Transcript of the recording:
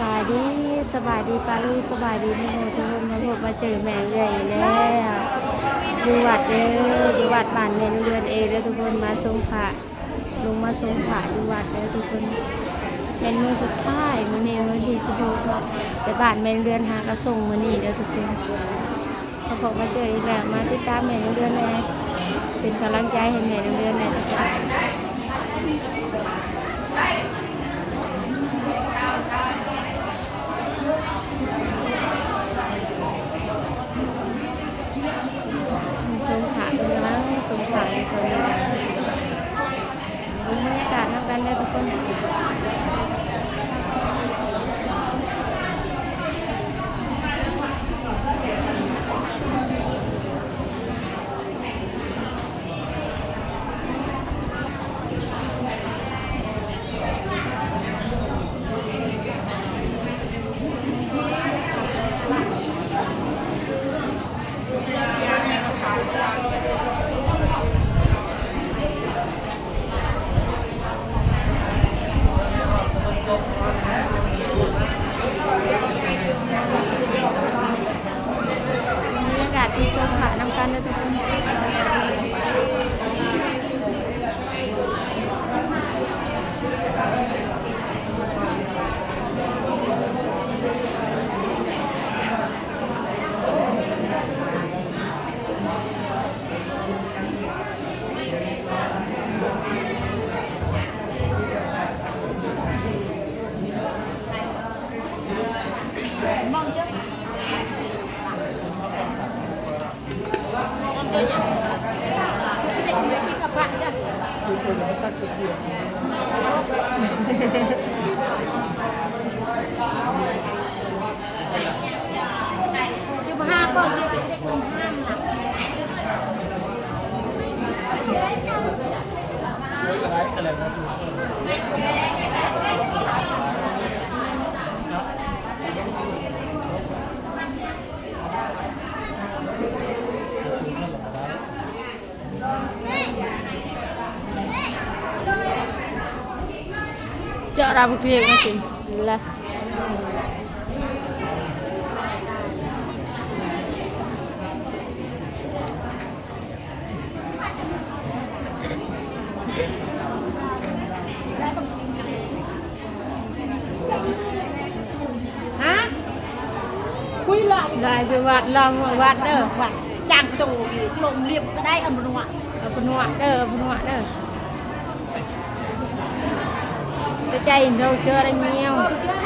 บายดีสบายดีปาลูสบายดีพี่โมทุกคนมาพบมาเจอแม่ใหญ่แล้วอยู่วัดเด้ออยู่วัดบ้านเมนเรือนเอเด้อทุกคนมาทรงพระลงมาทรงพระอยู่วัดเด้อทุกคนเป็นมื้อสุดท้ายมื้อนี้วันที่16เนาะแต่บ้านเมนเรือนหากระส่งมื้อนี้เด้อทุกคนมาพบมาเจออีกแล้วมาติดตามแม่เรือนแน่เป็นกำลังใจให้แม่เรือนแน่ทุกคนสงขลาเป็นกำลังสงขลาในตอนนี้ดูบรรยากาศน้ำกันได้ทุกคนที่สงขลาน้ำกันได้ทุกคนจุบห้าเปิดที่เป็นเด็กห้ามนะเจาะราบุกเรียกมาสิละฮะคุยละได้ไปวัดลองวัดเด้อวัดจางตูอยู่กลมเรียบก็ได้อมนุะอมนุะเด้ออมนุะเด้อใจเราchưa đánh nhiều